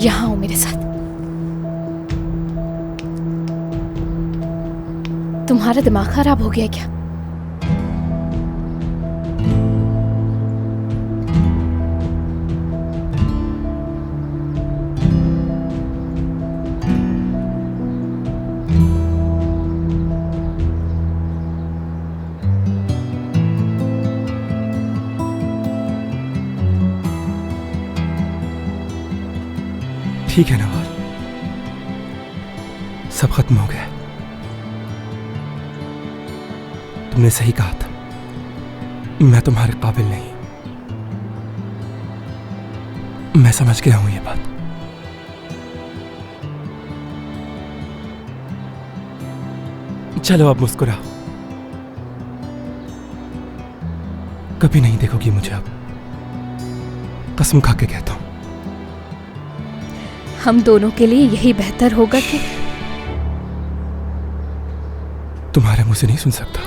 यहाँ आओ मेरे साथ। तुम्हारा दिमाग खराब हो गया क्या? ठीक है नवाज, सब खत्म हो गया। तुमने सही कहा था, मैं तुम्हारे काबिल नहीं। मैं समझ गया हूं ये बात। चलो अब मुस्कुराओ। कभी नहीं देखोगी मुझे अब, कसम खा के कहता हूं। हम दोनों के लिए यही बेहतर होगा कि तुम्हारे मुंह से नहीं सुन सकता।